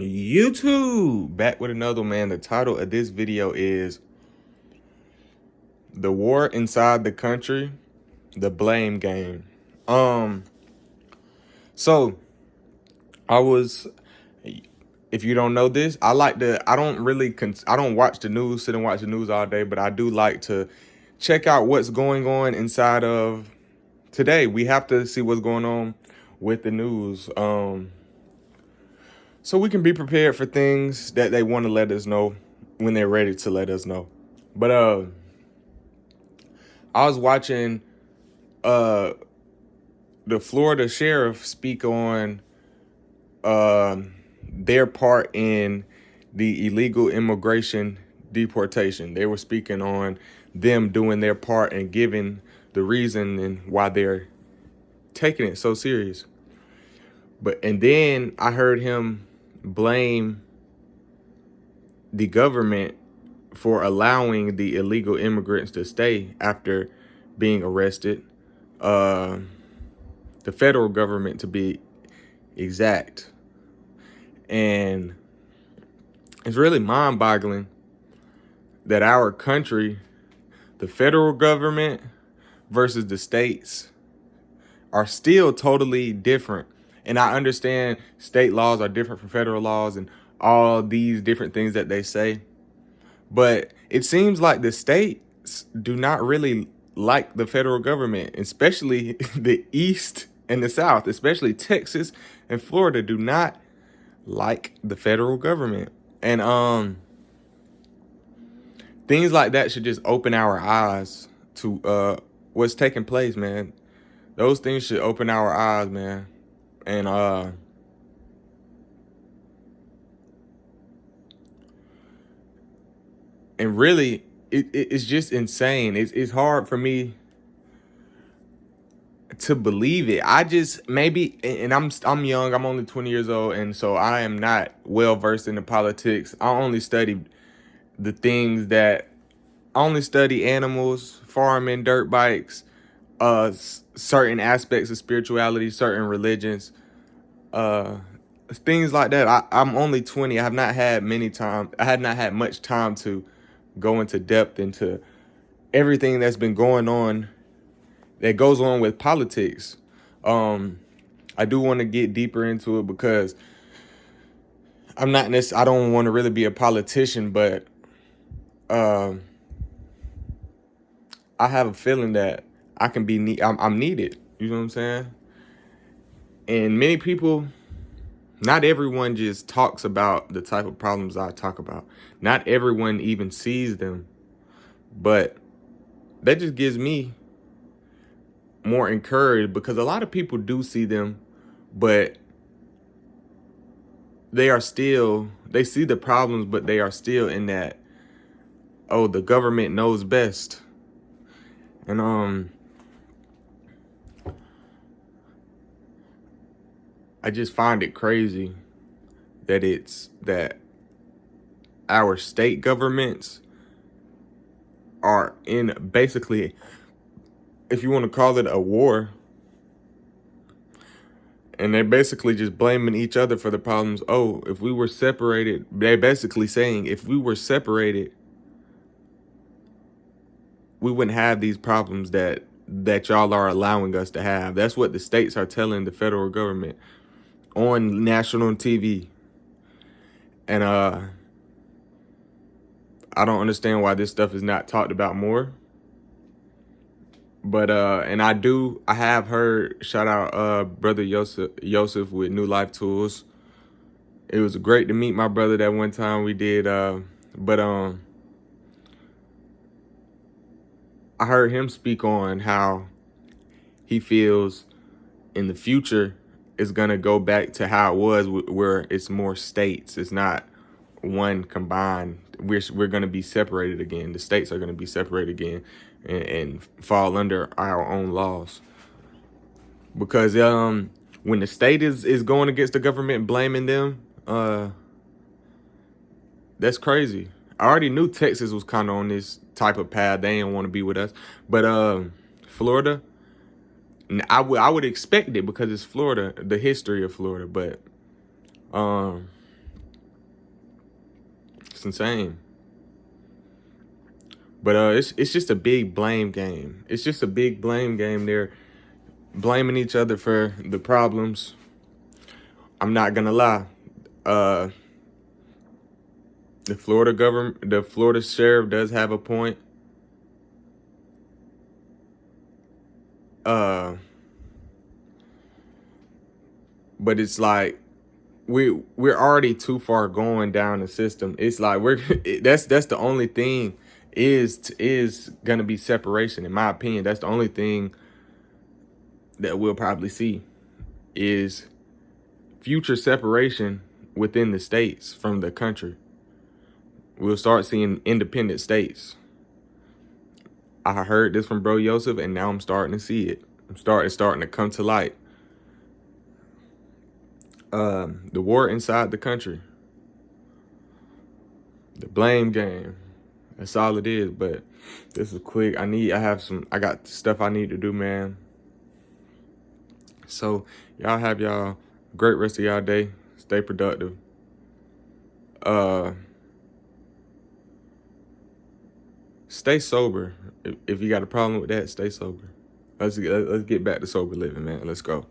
YouTube, back with another, man. The title of this video is The War Inside the Country, The Blame Game. So I was, if you don't know this, I don't watch the news, sit and watch the news all day, but I do like to check out what's going on inside of today. We have to see what's going on with the news. So we can be prepared for things that they want to let us know when they're ready to let us know. But I was watching the Florida sheriff speak on their part in the illegal immigration deportation. They were speaking on them doing their part and giving the reason and why they're taking it so serious. And then I heard him blame the government for allowing the illegal immigrants to stay after being arrested. The federal government, to be exact. And it's really mind-boggling that our country, the federal government versus the states, are still totally different. And I understand state laws are different from federal laws and all these different things that they say. But it seems like the states do not really like the federal government, especially the East and the South, especially Texas and Florida do not like the federal government. And things like that should just open our eyes to what's taking place, man. Those things should open our eyes, man. And really, it's just insane. It's hard for me to believe it. I just maybe, and I'm young. I'm only 20 years old, and so I am not well versed in the politics. I only study the things that I only study animals, farming, dirt bikes, certain aspects of spirituality, certain religions, things like that. I'm only 20. I have not had much time to go into depth into everything that's been going on, that goes on with politics. I do want to get deeper into it because I don't want to really be a politician, but I have a feeling that I can be I'm needed. You know what I'm saying? And many people, not everyone just talks about the type of problems I talk about. Not everyone even sees them. But that just gives me more encouraged, because a lot of people do see them, but they see the problems, but they are still in that, oh, the government knows best. And I just find it crazy that our state governments are in, basically, if you want to call it, a war. And they're basically just blaming each other for the problems. Oh, if we were separated, they're basically saying if we were separated, we wouldn't have these problems that y'all are allowing us to have. That's what the states are telling the federal government on national TV. And I don't understand why this stuff is not talked about more. But and I have heard, shout out brother Joseph with New Life Tools. It was great to meet my brother that one time we did. But I heard him speak on how he feels in the future is gonna go back to how it was, where it's more states. It's not one combined. We're gonna be separated again. The states are gonna be separated again and fall under our own laws. Because when the state is going against the government and blaming them, that's crazy. I already knew Texas was kind of on this type of path. They didn't want to be with us. But Florida, I would expect it because it's Florida, the history of Florida. But insane. But it's just a big blame game. It's just a big blame game. They're blaming each other for the problems. I'm not gonna lie. Uh, the Florida sheriff does have a point. But it's like we're already too far going down the system. It's like that's the only thing is gonna be separation, in my opinion. That's the only thing that we'll probably see is future separation within the states from the country. We'll start seeing independent states. I heard this from Bro Yosef, and now I'm starting to see it. I'm starting to come to light. The war inside the country, the blame game. That's all it is. But this is quick. I got stuff I need to do, man. So y'all have y'all a great rest of y'all day. Stay productive. Stay sober. If you got a problem with that, stay sober. Let's get back to sober living, man. Let's go.